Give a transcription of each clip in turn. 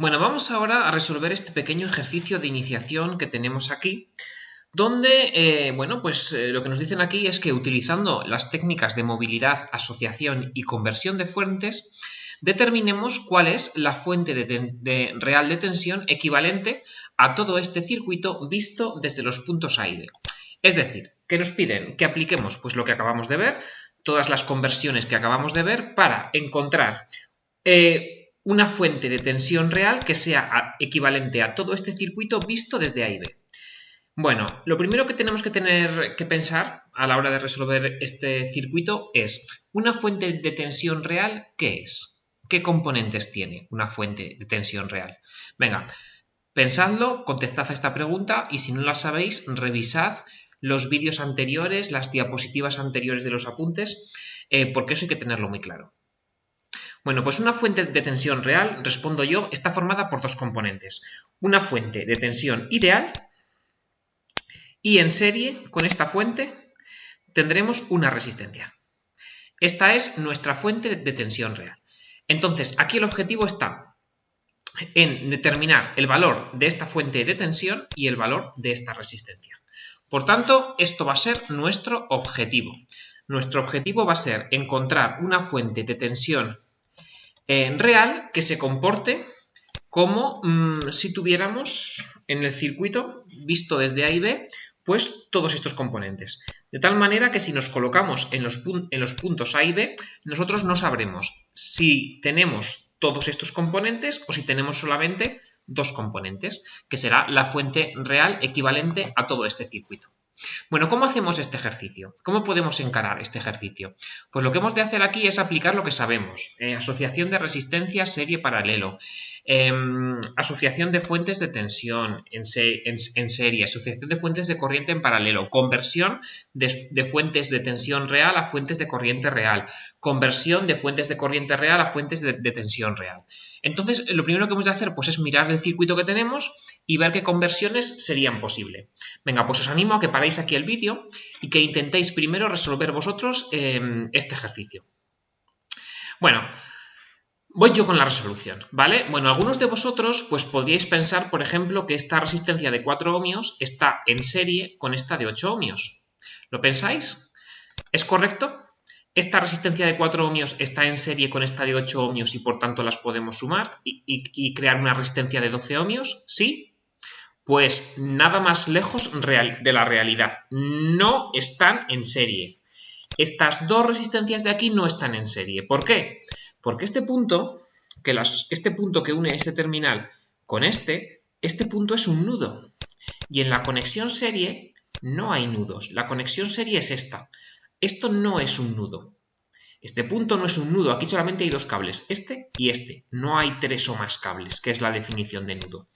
Bueno, vamos ahora a resolver este pequeño ejercicio de iniciación que tenemos aquí, donde, lo que nos dicen aquí es que utilizando las técnicas de movilidad, asociación y conversión de fuentes, determinemos cuál es la fuente real de tensión equivalente a todo este circuito visto desde los puntos A y B. Es decir, que nos piden que apliquemos pues, lo que acabamos de ver, todas las conversiones que acabamos de ver, para encontrar una fuente de tensión real que sea equivalente a todo este circuito visto desde A y B. Bueno, lo primero que tenemos que tener que pensar a la hora de resolver este circuito es ¿una fuente de tensión real qué es? ¿Qué componentes tiene una fuente de tensión real? Venga, pensadlo, contestad a esta pregunta y si no la sabéis, revisad los vídeos anteriores, las diapositivas anteriores de los apuntes, porque eso hay que tenerlo muy claro. Bueno, pues una fuente de tensión real, respondo yo, está formada por dos componentes. Una fuente de tensión ideal y en serie con esta fuente tendremos una resistencia. Esta es nuestra fuente de tensión real. Entonces, aquí el objetivo está en determinar el valor de esta fuente de tensión y el valor de esta resistencia. Por tanto, esto va a ser nuestro objetivo. Nuestro objetivo va a ser encontrar una fuente de tensión real que se comporte como si tuviéramos en el circuito, visto desde A y B, pues todos estos componentes. De tal manera que si nos colocamos en los puntos A y B, nosotros no sabremos si tenemos todos estos componentes o si tenemos solamente dos componentes, que será la fuente real equivalente a todo este circuito. Bueno, ¿cómo hacemos este ejercicio? ¿Cómo podemos encarar este ejercicio? Pues lo que hemos de hacer aquí es aplicar lo que sabemos. Asociación de resistencia, serie, paralelo. Asociación de fuentes de tensión en serie. Asociación de fuentes de corriente en paralelo. Conversión de fuentes de tensión real a fuentes de corriente real. Conversión de fuentes de corriente real a fuentes de tensión real. Entonces, lo primero que hemos de hacer pues, es mirar el circuito que tenemos y ver qué conversiones serían posibles. Venga, pues os animo a que paréis aquí el vídeo y que intentéis primero resolver vosotros este ejercicio. Bueno, voy yo con la resolución, ¿vale? Bueno, algunos de vosotros pues podríais pensar, por ejemplo, que esta resistencia de 4 ohmios está en serie con esta de 8 ohmios. ¿Lo pensáis? ¿Es correcto? ¿Esta resistencia de 4 ohmios está en serie con esta de 8 ohmios y por tanto las podemos sumar y crear una resistencia de 12 ohmios? ¿Sí? Pues nada más lejos de la realidad. No están en serie. Estas dos resistencias de aquí no están en serie. ¿Por qué? Porque este punto que une este terminal con este punto es un nudo. Y en la conexión serie no hay nudos. La conexión serie es esta. Esto no es un nudo. Este punto no es un nudo, aquí solamente hay dos cables, este y este. No hay tres o más cables, que es la definición de nudo.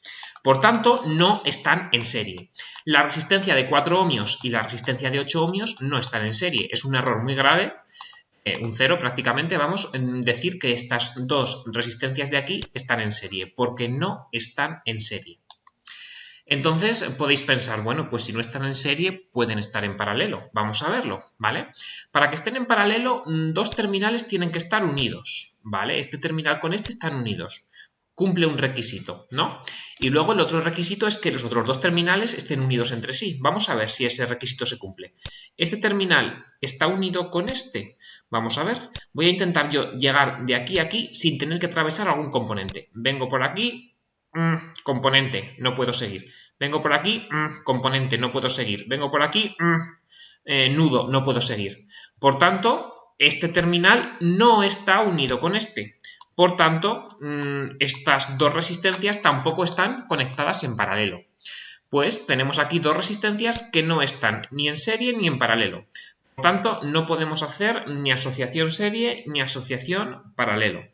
Por tanto, no están en serie. La resistencia de 4 ohmios y la resistencia de 8 ohmios no están en serie. Es un error muy grave, un cero prácticamente, vamos a decir que estas dos resistencias de aquí están en serie, porque no están en serie. Entonces podéis pensar, bueno, pues si no están en serie, pueden estar en paralelo. Vamos a verlo, ¿vale? Para que estén en paralelo, dos terminales tienen que estar unidos, ¿vale? Este terminal con este están unidos. Cumple un requisito, ¿no? Y luego el otro requisito es que los otros dos terminales estén unidos entre sí. Vamos a ver si ese requisito se cumple. Este terminal está unido con este. Vamos a ver. Voy a intentar yo llegar de aquí a aquí sin tener que atravesar algún componente. Vengo por aquí. Componente, no puedo seguir. Vengo por aquí, componente, no puedo seguir. Vengo por aquí, nudo, no puedo seguir. Por tanto, este terminal no está unido con este. Por tanto, estas dos resistencias tampoco están conectadas en paralelo. Pues tenemos aquí dos resistencias que no están ni en serie ni en paralelo. Por tanto, no podemos hacer ni asociación serie ni asociación paralelo.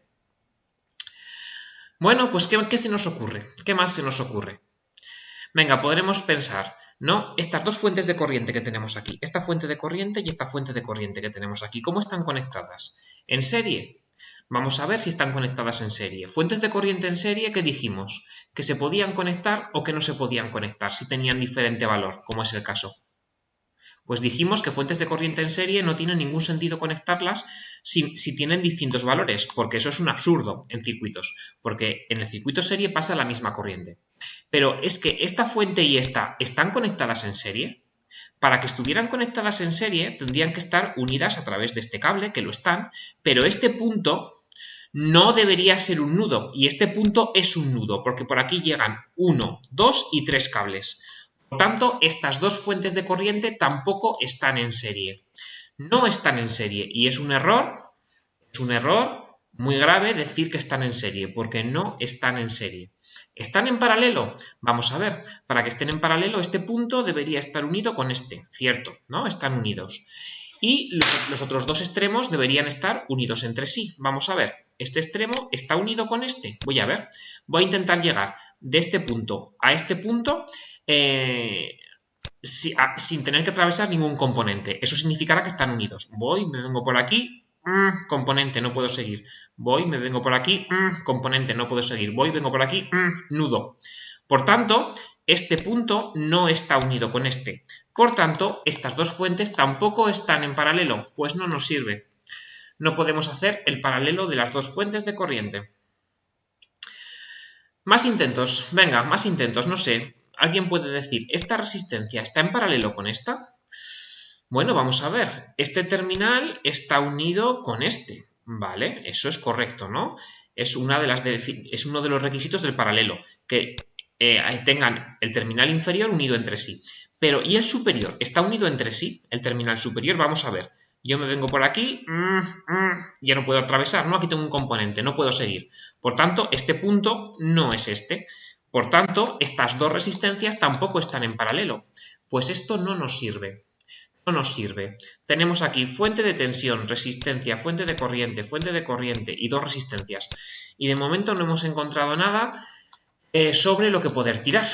Bueno, pues ¿qué se nos ocurre? ¿Qué más se nos ocurre? Venga, podremos pensar, ¿no? Estas dos fuentes de corriente que tenemos aquí, esta fuente de corriente y esta fuente de corriente que tenemos aquí, ¿cómo están conectadas? ¿En serie? Vamos a ver si están conectadas en serie. Fuentes de corriente en serie, ¿qué dijimos? ¿Que se podían conectar o que no se podían conectar si tenían diferente valor, como es el caso? Pues dijimos que fuentes de corriente en serie no tiene ningún sentido conectarlas si tienen distintos valores, porque eso es un absurdo en circuitos, porque en el circuito serie pasa la misma corriente. Pero es que esta fuente y esta están conectadas en serie. Para que estuvieran conectadas en serie tendrían que estar unidas a través de este cable, que lo están, pero este punto no debería ser un nudo, y este punto es un nudo, porque por aquí llegan 1, 2 y 3 cables. Por tanto, estas dos fuentes de corriente tampoco están en serie. No están en serie, y es un error muy grave decir que están en serie, porque no están en serie. ¿Están en paralelo? Vamos a ver, para que estén en paralelo, este punto debería estar unido con este, ¿cierto? ¿No? Están unidos. Y los otros dos extremos deberían estar unidos entre sí. Vamos a ver, este extremo está unido con este. Voy a ver, voy a intentar llegar de este punto a este punto sin tener que atravesar ningún componente. Eso significará que están unidos. Voy, me vengo por aquí, componente, no puedo seguir. Voy, me vengo por aquí, componente, no puedo seguir. Voy, vengo por aquí, nudo. Por tanto, este punto no está unido con este. Por tanto, estas dos fuentes tampoco están en paralelo, pues no nos sirve. No podemos hacer el paralelo de las dos fuentes de corriente. Más intentos, venga, más intentos, no sé. ¿Alguien puede decir, esta resistencia está en paralelo con esta? Bueno, vamos a ver. Este terminal está unido con este, ¿vale? Eso es correcto, ¿no? Es uno de los requisitos del paralelo, que tengan el terminal inferior unido entre sí. Pero, ¿y el superior? ¿Está unido entre sí? El terminal superior, vamos a ver. Yo me vengo por aquí, ya no puedo atravesar, ¿no? Aquí tengo un componente, no puedo seguir. Por tanto, este punto no es este. Por tanto, estas dos resistencias tampoco están en paralelo. Pues esto no nos sirve. No nos sirve. Tenemos aquí fuente de tensión, resistencia, fuente de corriente y dos resistencias. Y de momento no hemos encontrado nada sobre lo que poder tirar.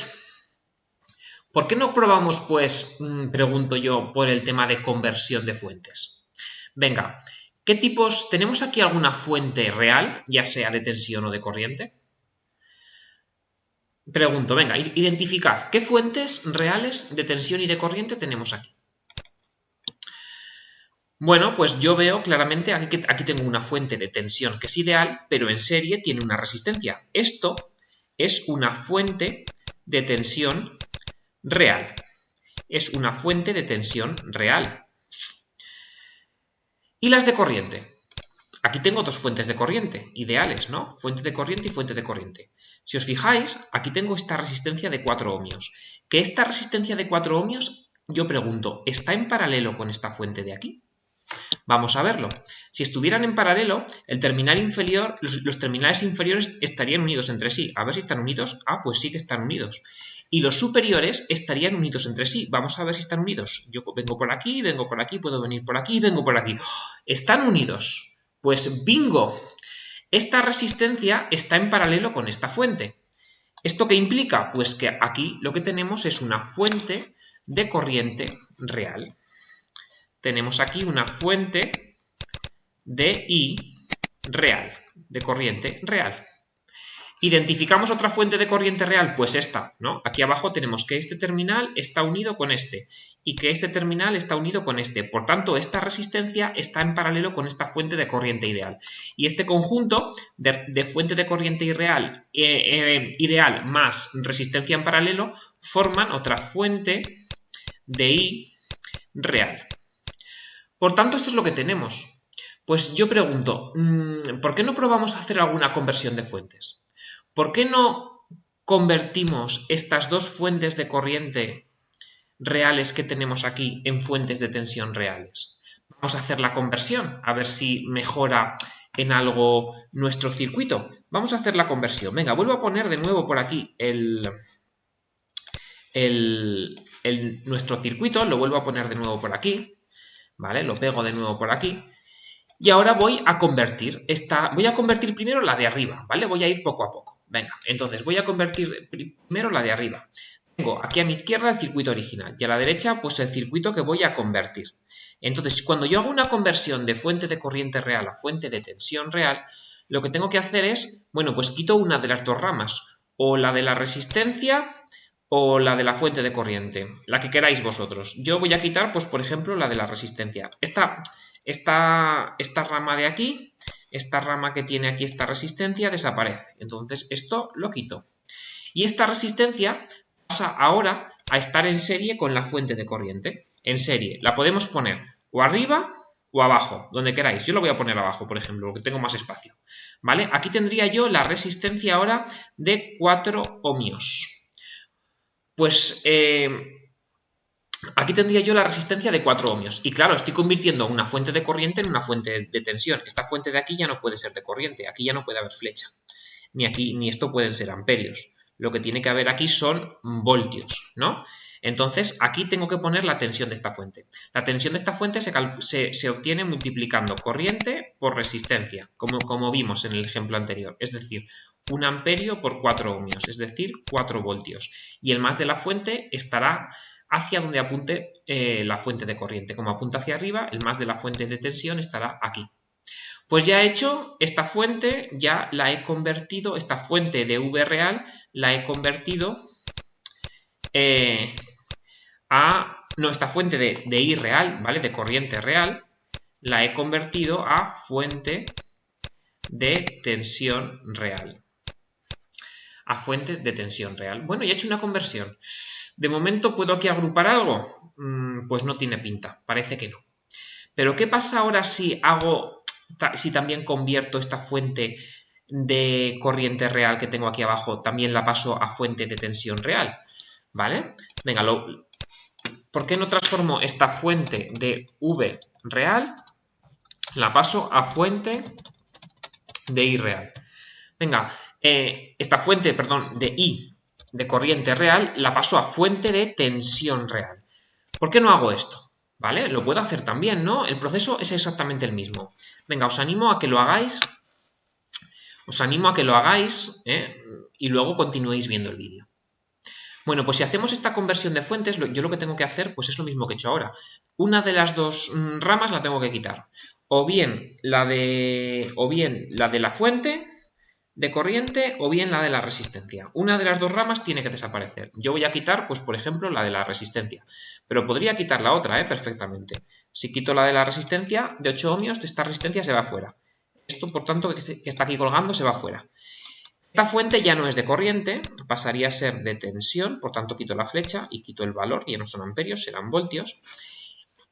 ¿Por qué no probamos, pues, pregunto yo, por el tema de conversión de fuentes? Venga, ¿qué tipos? ¿Tenemos aquí alguna fuente real, ya sea de tensión o de corriente? Pregunto, venga, identificad, ¿qué fuentes reales de tensión y de corriente tenemos aquí? Bueno, pues yo veo claramente aquí tengo una fuente de tensión que es ideal, pero en serie tiene una resistencia. Esto es una fuente de tensión real. Es una fuente de tensión real. ¿Y las de corriente? Aquí tengo dos fuentes de corriente, ideales, ¿no? Fuente de corriente y fuente de corriente. Si os fijáis, aquí tengo esta resistencia de 4 ohmios. Que esta resistencia de 4 ohmios, yo pregunto, ¿está en paralelo con esta fuente de aquí? Vamos a verlo. Si estuvieran en paralelo, el terminal inferior, los terminales inferiores estarían unidos entre sí. A ver si están unidos. Ah, pues sí que están unidos. Y los superiores estarían unidos entre sí. Vamos a ver si están unidos. Yo vengo por aquí, puedo venir por aquí, vengo por aquí. ¡Están unidos! Pues bingo. Esta resistencia está en paralelo con esta fuente. ¿Esto qué implica? Pues que aquí lo que tenemos es una fuente de corriente real. Tenemos aquí una fuente de I real, de corriente real. ¿Identificamos otra fuente de corriente real? Pues esta, ¿no? Aquí abajo tenemos que este terminal está unido con este y que este terminal está unido con este. Por tanto, esta resistencia está en paralelo con esta fuente de corriente ideal. Y este conjunto de fuente de corriente ideal más resistencia en paralelo forman otra fuente de I real. Por tanto, esto es lo que tenemos. Pues yo pregunto, ¿por qué no probamos a hacer alguna conversión de fuentes? ¿Por qué no convertimos estas dos fuentes de corriente reales que tenemos aquí en fuentes de tensión reales? Vamos a hacer la conversión, a ver si mejora en algo nuestro circuito. Vamos a hacer la conversión. Venga, vuelvo a poner de nuevo por aquí nuestro circuito, lo vuelvo a poner de nuevo por aquí, ¿vale? Lo pego de nuevo por aquí. Y ahora voy a convertir primero la de arriba, ¿vale? Voy a ir poco a poco. Venga, entonces voy a convertir primero la de arriba. Tengo aquí a mi izquierda el circuito original y a la derecha pues el circuito que voy a convertir. Entonces, cuando yo hago una conversión de fuente de corriente real a fuente de tensión real, lo que tengo que hacer es, bueno, pues quito una de las dos ramas, o la de la resistencia o la de la fuente de corriente, la que queráis vosotros. Yo voy a quitar, pues por ejemplo, la de la resistencia. Esta rama de aquí, esta rama que tiene aquí esta resistencia, desaparece. Entonces esto lo quito. Y esta resistencia pasa ahora a estar en serie con la fuente de corriente. En serie. La podemos poner o arriba o abajo, donde queráis. Yo lo voy a poner abajo, por ejemplo, porque tengo más espacio. ¿Vale? Aquí tendría yo la resistencia ahora de 4 ohmios. Pues aquí tendría yo la resistencia de 4 ohmios. Y claro, estoy convirtiendo una fuente de corriente en una fuente de tensión. Esta fuente de aquí ya no puede ser de corriente. Aquí ya no puede haber flecha. Ni aquí, ni esto pueden ser amperios. Lo que tiene que haber aquí son voltios, ¿no? Entonces, aquí tengo que poner la tensión de esta fuente. La tensión de esta fuente se obtiene multiplicando corriente por resistencia, como vimos en el ejemplo anterior. Es decir, 1 amperio por 4 ohmios, es decir, 4 voltios. Y el más de la fuente estará hacia donde apunte la fuente de corriente. Como apunta hacia arriba, el más de la fuente de tensión estará aquí. Pues ya he hecho esta fuente, ya la he convertido, esta fuente de V real la he convertido esta fuente de I real, ¿vale? De corriente real, la he convertido a fuente de tensión real. A fuente de tensión real. Bueno, ya he hecho una conversión. ¿De momento puedo aquí agrupar algo? Pues no tiene pinta, parece que no. Pero ¿qué pasa ahora si también convierto esta fuente de corriente real que tengo aquí abajo, también la paso a fuente de tensión real? ¿Vale? Venga, ¿por qué no transformo esta fuente de V real? La paso a fuente de I real. Venga, esta fuente, perdón, de I de corriente real la paso a fuente de tensión real. ¿Por qué no hago esto? ¿Vale? Lo puedo hacer también, ¿no? El proceso es exactamente el mismo. Venga, os animo a que lo hagáis. Os animo a que lo hagáis y luego continuéis viendo el vídeo. Bueno, pues si hacemos esta conversión de fuentes, yo lo que tengo que hacer pues es lo mismo que he hecho ahora. Una de las dos ramas la tengo que quitar. O bien la de la fuente de corriente o bien la de la resistencia. Una de las dos ramas tiene que desaparecer. Yo voy a quitar, pues por ejemplo, la de la resistencia. Pero podría quitar la otra, perfectamente. Si quito la de la resistencia de 8 ohmios, esta resistencia se va fuera. Esto, por tanto, que está aquí colgando, se va fuera. Esta fuente ya no es de corriente, pasaría a ser de tensión, por tanto quito la flecha y quito el valor, ya no son amperios, serán voltios.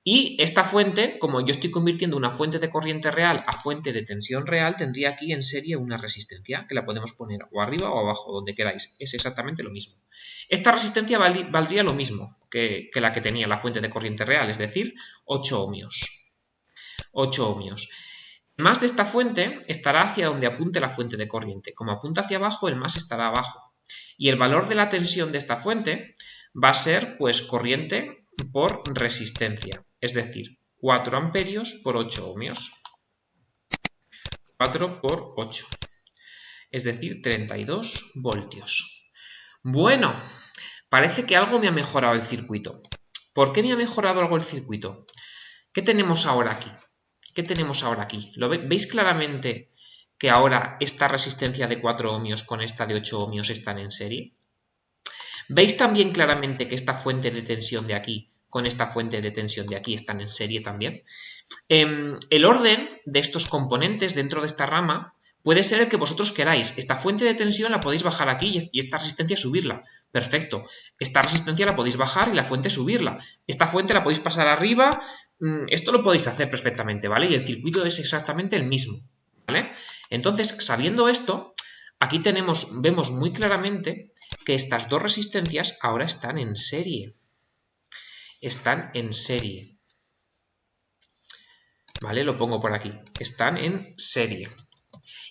Y esta fuente, como yo estoy convirtiendo una fuente de corriente real a fuente de tensión real, tendría aquí en serie una resistencia, que la podemos poner o arriba o abajo, donde queráis. Es exactamente lo mismo. Esta resistencia valdría lo mismo que la que tenía la fuente de corriente real, es decir, 8 ohmios. 8 ohmios. El más de esta fuente estará hacia donde apunte la fuente de corriente. Como apunta hacia abajo, el más estará abajo. Y el valor de la tensión de esta fuente va a ser, pues, corriente por resistencia. Es decir, 4 amperios por 8 ohmios. 4 por 8. Es decir, 32 voltios. Bueno, parece que algo me ha mejorado el circuito. ¿Por qué me ha mejorado algo el circuito? ¿Qué tenemos ahora aquí? ¿Qué tenemos ahora aquí? ¿Veis claramente que ahora esta resistencia de 4 ohmios con esta de 8 ohmios están en serie? ¿Veis también claramente que esta fuente de tensión de aquí con esta fuente de tensión de aquí están en serie también? El orden de estos componentes dentro de esta rama puede ser el que vosotros queráis. Esta fuente de tensión la podéis bajar aquí y esta resistencia subirla. Perfecto. Esta resistencia la podéis bajar y la fuente subirla. Esta fuente la podéis pasar arriba. Esto lo podéis hacer perfectamente, ¿vale? Y el circuito es exactamente el mismo, ¿vale? Entonces, sabiendo esto, aquí vemos muy claramente que estas dos resistencias ahora están en serie. Están en serie. ¿Vale? Lo pongo por aquí. Están en serie.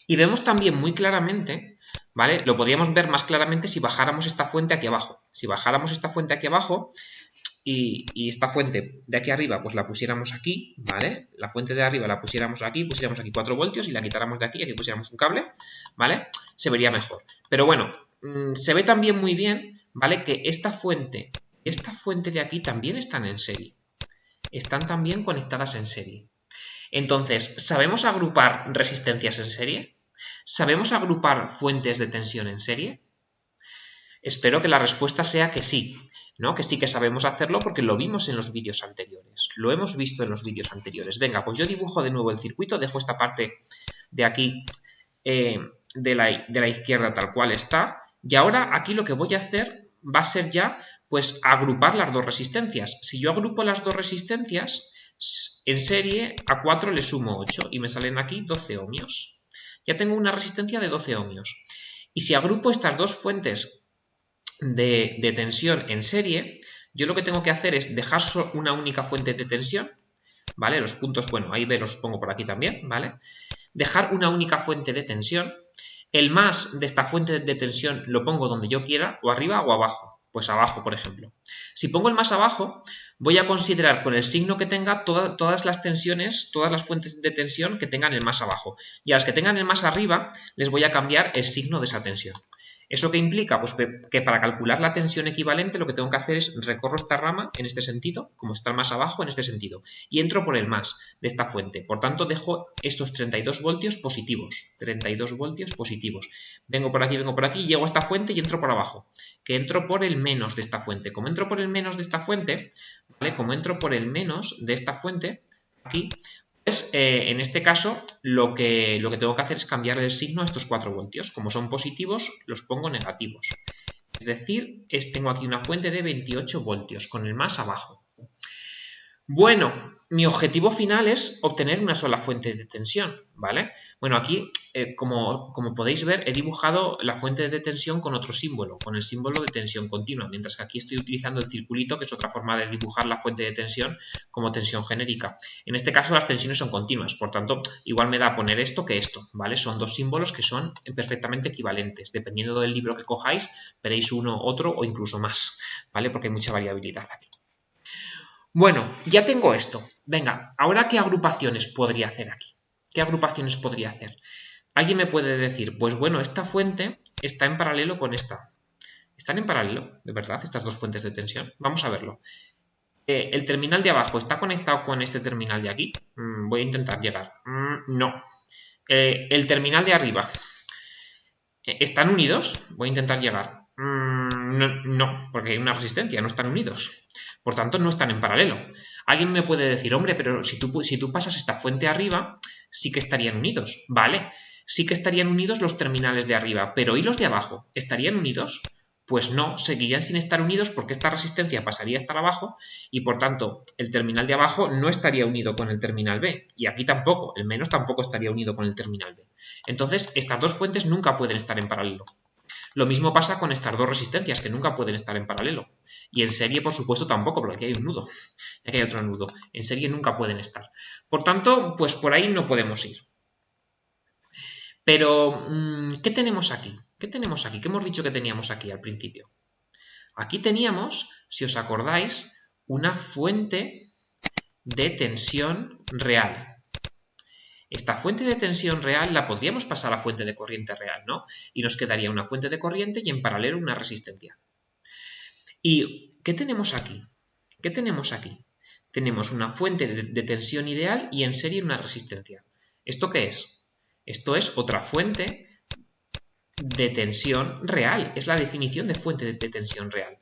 Y vemos también muy claramente, ¿vale? Lo podríamos ver más claramente si bajáramos esta fuente aquí abajo. Si bajáramos esta fuente aquí abajo y esta fuente de aquí arriba, pues la pusiéramos aquí, ¿vale? La fuente de arriba la pusiéramos aquí 4 voltios y la quitáramos de aquí y aquí pusiéramos un cable, ¿vale? Se vería mejor. Pero bueno, se ve también muy bien, ¿vale? Que esta fuente de aquí también están en serie. Están también conectadas en serie. Entonces, ¿sabemos agrupar resistencias en serie? ¿Sabemos agrupar fuentes de tensión en serie? Espero que la respuesta sea que sí, ¿no? Que sí que sabemos hacerlo porque lo vimos en los vídeos anteriores. Lo hemos visto en los vídeos anteriores. Venga, pues yo dibujo de nuevo el circuito, dejo esta parte de aquí de la izquierda tal cual está. Y ahora aquí lo que voy a hacer va a ser ya, pues, agrupar las dos resistencias. Si yo agrupo las dos resistencias, en serie a 4 le sumo 8 y me salen aquí 12 ohmios. Ya tengo una resistencia de 12 ohmios. Y si agrupo estas dos fuentes de tensión en serie, yo lo que tengo que hacer es dejar una única fuente de tensión, ¿vale? Los puntos, bueno, ahí los pongo por aquí también, ¿vale? Dejar una única fuente de tensión. El más de esta fuente de tensión lo pongo donde yo quiera, o arriba o abajo. Pues abajo, por ejemplo. Si pongo el más abajo, voy a considerar con el signo que tenga todas las tensiones, todas las fuentes de tensión que tengan el más abajo. Y a las que tengan el más arriba, les voy a cambiar el signo de esa tensión. ¿Eso qué implica? Pues que para calcular la tensión equivalente lo que tengo que hacer es recorro esta rama en este sentido, como está más abajo en este sentido, y entro por el más de esta fuente. Por tanto, dejo estos 32 voltios positivos. 32 voltios positivos. Vengo por aquí, llego a esta fuente y entro por abajo, que entro por el menos de esta fuente. Como entro por el menos de esta fuente, ¿vale? Como entro por el menos de esta fuente, aquí, pues en este caso lo que tengo que hacer es cambiarle el signo a estos 4 voltios. Como son positivos, los pongo negativos. Es decir, tengo aquí una fuente de 28 voltios, con el más abajo. Bueno, mi objetivo final es obtener una sola fuente de tensión, ¿vale? Bueno, aquí, como podéis ver, he dibujado la fuente de tensión con otro símbolo, con el símbolo de tensión continua, mientras que aquí estoy utilizando el circulito, que es otra forma de dibujar la fuente de tensión como tensión genérica. En este caso las tensiones son continuas, por tanto, igual me da poner esto que esto, ¿vale? Son dos símbolos que son perfectamente equivalentes. Dependiendo del libro que cojáis, veréis uno, otro o incluso más, ¿vale? Porque hay mucha variabilidad aquí. Bueno, ya tengo esto. Venga, ¿ahora qué agrupaciones podría hacer aquí? ¿Qué agrupaciones podría hacer? Alguien me puede decir, pues bueno, esta fuente está en paralelo con esta. ¿Están en paralelo, de verdad, estas dos fuentes de tensión? Vamos a verlo. ¿El terminal de abajo está conectado con este terminal de aquí? Voy a intentar llegar. No. ¿El terminal de arriba están unidos? Voy a intentar llegar. No, porque hay una resistencia, no están unidos. Por tanto, no están en paralelo. Alguien me puede decir, hombre, pero si tú pasas esta fuente arriba, sí que estarían unidos. Vale, sí que estarían unidos los terminales de arriba, pero ¿y los de abajo? ¿Estarían unidos? Pues no, seguirían sin estar unidos porque esta resistencia pasaría a estar abajo y por tanto el terminal de abajo no estaría unido con el terminal B. Y aquí tampoco, el menos tampoco estaría unido con el terminal B. Entonces, estas dos fuentes nunca pueden estar en paralelo. Lo mismo pasa con estas dos resistencias, que nunca pueden estar en paralelo. Y en serie, por supuesto, tampoco, porque aquí hay un nudo. Aquí hay otro nudo. En serie nunca pueden estar. Por tanto, pues por ahí no podemos ir. Pero, ¿qué tenemos aquí? ¿Qué tenemos aquí? ¿Qué hemos dicho que teníamos aquí al principio? Aquí teníamos, si os acordáis, una fuente de tensión real. Esta fuente de tensión real la podríamos pasar a fuente de corriente real, ¿no? Y nos quedaría una fuente de corriente y en paralelo una resistencia. ¿Y qué tenemos aquí? ¿Qué tenemos aquí? Tenemos una fuente de tensión ideal y en serie una resistencia. ¿Esto qué es? Esto es otra fuente de tensión real. Es la definición de fuente de tensión real.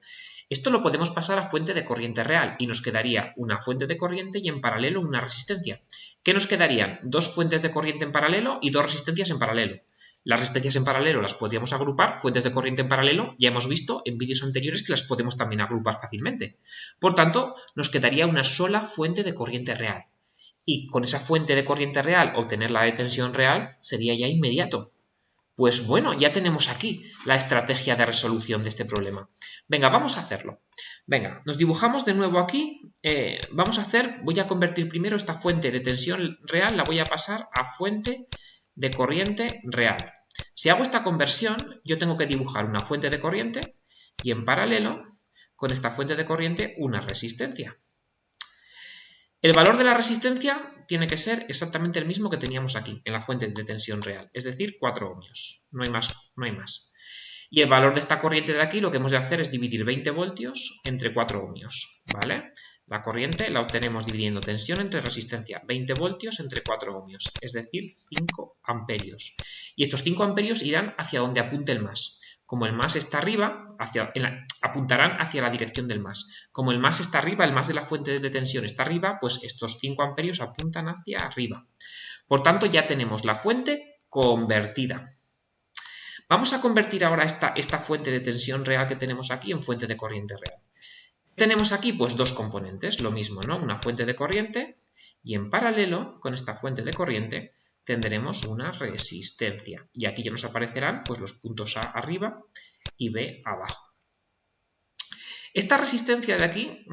Esto lo podemos pasar a fuente de corriente real y nos quedaría una fuente de corriente y en paralelo una resistencia. ¿Qué nos quedarían? Dos fuentes de corriente en paralelo y dos resistencias en paralelo. Las resistencias en paralelo las podríamos agrupar, fuentes de corriente en paralelo, ya hemos visto en vídeos anteriores que las podemos también agrupar fácilmente. Por tanto, nos quedaría una sola fuente de corriente real. Y con esa fuente de corriente real, obtener la de tensión real sería ya inmediato. Pues bueno, ya tenemos aquí la estrategia de resolución de este problema. Venga, vamos a hacerlo. Venga, nos dibujamos de nuevo aquí. Voy a convertir primero esta fuente de tensión real, la voy a pasar a fuente de corriente real. Si hago esta conversión, yo tengo que dibujar una fuente de corriente y en paralelo con esta fuente de corriente una resistencia. El valor de la resistencia tiene que ser exactamente el mismo que teníamos aquí, en la fuente de tensión real, es decir, 4 ohmios, no hay más. Y el valor de esta corriente de aquí lo que hemos de hacer es dividir 20 voltios entre 4 ohmios, ¿vale? La corriente la obtenemos dividiendo tensión entre resistencia, 20 voltios entre 4 ohmios, es decir, 5 amperios. Y estos 5 amperios irán hacia donde apunte el más. Como el más está arriba, apuntarán hacia la dirección del más. Como el más está arriba, el más de la fuente de tensión está arriba, pues estos 5 amperios apuntan hacia arriba. Por tanto, ya tenemos la fuente convertida. Vamos a convertir ahora esta fuente de tensión real que tenemos aquí en fuente de corriente real. Tenemos aquí pues dos componentes, lo mismo, ¿no? Una fuente de corriente y en paralelo con esta fuente de corriente tendremos una resistencia. Y aquí ya nos aparecerán pues, los puntos A arriba y B abajo. Esta resistencia de aquí,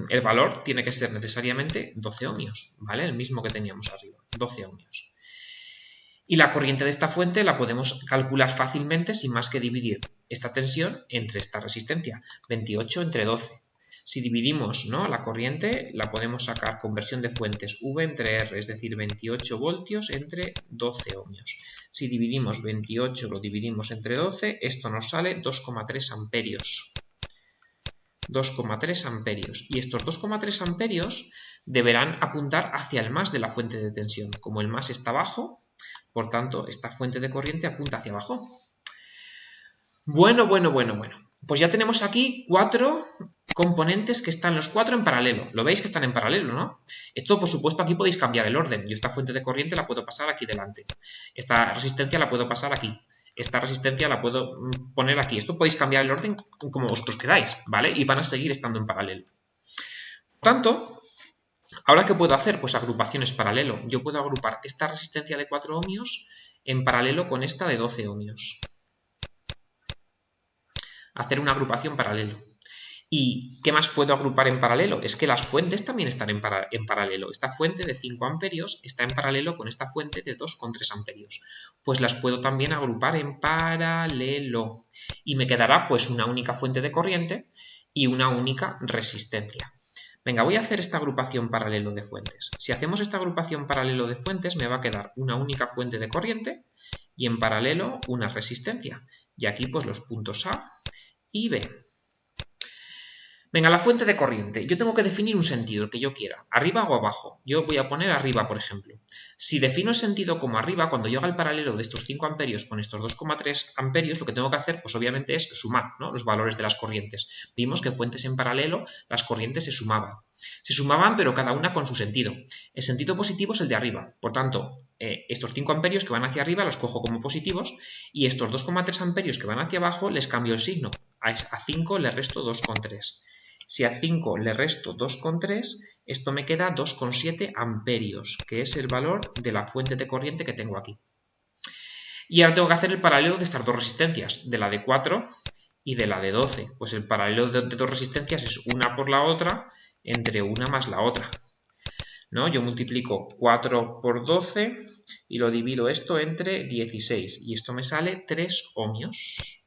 el valor tiene que ser necesariamente 12 ohmios, ¿vale? El mismo que teníamos arriba, 12 ohmios. Y la corriente de esta fuente la podemos calcular fácilmente sin más que dividir esta tensión entre esta resistencia, 28 entre 12. Si dividimos, ¿no?, la corriente, la podemos sacar conversión de fuentes V entre R, es decir, 28 voltios entre 12 ohmios. Si dividimos 28, lo dividimos entre 12, esto nos sale 2,3 amperios. 2,3 amperios. Y estos 2,3 amperios deberán apuntar hacia el más de la fuente de tensión. Como el más está abajo, por tanto, esta fuente de corriente apunta hacia abajo. Bueno. Pues ya tenemos aquí 4 componentes que están los 4 en paralelo. Lo veis que están en paralelo, ¿no? Esto, por supuesto, aquí podéis cambiar el orden. Yo esta fuente de corriente la puedo pasar aquí delante. Esta resistencia la puedo pasar aquí. Esta resistencia la puedo poner aquí. Esto podéis cambiar el orden como vosotros queráis, ¿vale? Y van a seguir estando en paralelo. Por tanto, ¿ahora qué puedo hacer? Pues agrupaciones paralelo. Yo puedo agrupar esta resistencia de 4 ohmios en paralelo con esta de 12 ohmios. Hacer una agrupación paralelo. ¿Y qué más puedo agrupar en paralelo? Es que las fuentes también están en paralelo. Esta fuente de 5 amperios está en paralelo con esta fuente de 2,3 amperios. Pues las puedo también agrupar en paralelo. Y me quedará pues una única fuente de corriente y una única resistencia. Venga, voy a hacer esta agrupación paralelo de fuentes. Si hacemos esta agrupación paralelo de fuentes, me va a quedar una única fuente de corriente y en paralelo una resistencia. Y aquí pues los puntos A y B. Venga, la fuente de corriente. Yo tengo que definir un sentido, el que yo quiera, arriba o abajo. Yo voy a poner arriba, por ejemplo. Si defino el sentido como arriba, cuando yo haga el paralelo de estos 5 amperios con estos 2,3 amperios, lo que tengo que hacer, pues obviamente es sumar, ¿no?, los valores de las corrientes. Vimos que fuentes en paralelo, las corrientes se sumaban. Se sumaban, pero cada una con su sentido. El sentido positivo es el de arriba. Por tanto, estos 5 amperios que van hacia arriba los cojo como positivos y estos 2,3 amperios que van hacia abajo les cambio el signo. A 5 le resto 2,3. Si a 5 le resto 2,3, esto me queda 2,7 amperios, que es el valor de la fuente de corriente que tengo aquí. Y ahora tengo que hacer el paralelo de estas dos resistencias, de la de 4 y de la de 12. Pues el paralelo de dos resistencias es una por la otra entre una más la otra, ¿no? Yo multiplico 4 por 12 y lo divido esto entre 16 y esto me sale 3 ohmios.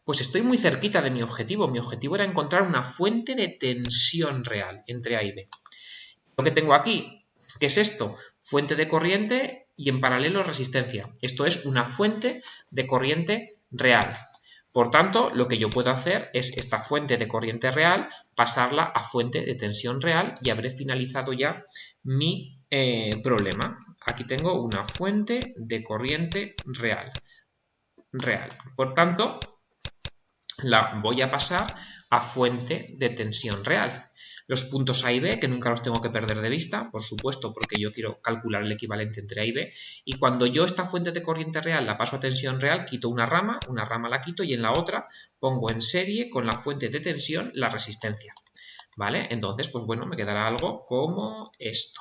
Pues estoy muy cerquita de mi objetivo. Mi objetivo era encontrar una fuente de tensión real entre A y B. Lo que tengo aquí, ¿qué es esto? Fuente de corriente y en paralelo resistencia. Esto es una fuente de corriente real. Por tanto, lo que yo puedo hacer es esta fuente de corriente real, pasarla a fuente de tensión real y habré finalizado ya mi problema. Aquí tengo una fuente de corriente real. Por tanto, la voy a pasar a fuente de tensión real. Los puntos A y B, que nunca los tengo que perder de vista, por supuesto, porque yo quiero calcular el equivalente entre A y B, y cuando yo esta fuente de corriente real la paso a tensión real, quito una rama la quito y en la otra pongo en serie con la fuente de tensión la resistencia, ¿vale? Entonces, pues bueno, me quedará algo como esto.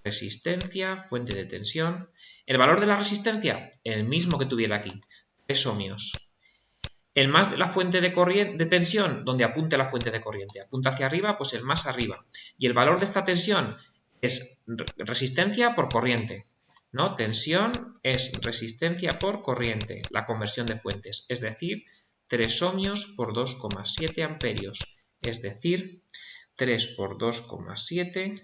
Resistencia, fuente de tensión. El valor de la resistencia, el mismo que tuviera aquí, 3 ohmios. El más de la fuente de tensión, donde apunte la fuente de corriente. Apunta hacia arriba, pues el más arriba. Y el valor de esta tensión es resistencia por corriente, ¿no? Tensión es resistencia por corriente, la conversión de fuentes. Es decir, 3 ohmios por 2,7 amperios. Es decir, 3 por 2,7,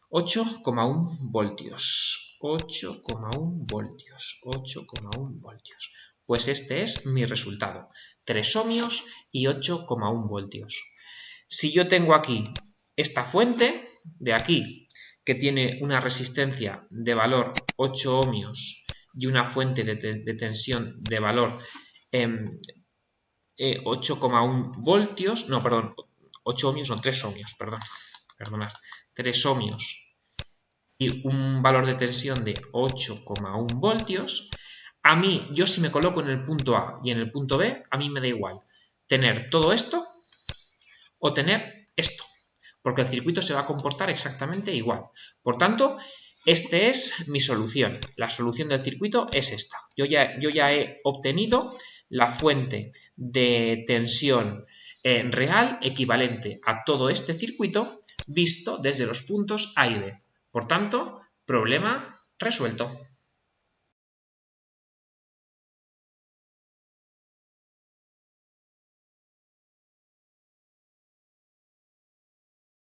8,1 voltios. 8,1 voltios. 8,1 voltios. Pues este es mi resultado, 3 ohmios y 8,1 voltios. Si yo tengo aquí esta fuente de aquí, que tiene una resistencia de valor 8 ohmios y una fuente de tensión de valor 8,1 voltios, no, perdón, 8 ohmios, no, 3 ohmios, perdonad, 3 ohmios y un valor de tensión de 8,1 voltios, a mí, yo si me coloco en el punto A y en el punto B, a mí me da igual tener todo esto o tener esto, porque el circuito se va a comportar exactamente igual. Por tanto, esta es mi solución. La solución del circuito es esta. Yo ya he obtenido la fuente de tensión real equivalente a todo este circuito visto desde los puntos A y B. Por tanto, problema resuelto.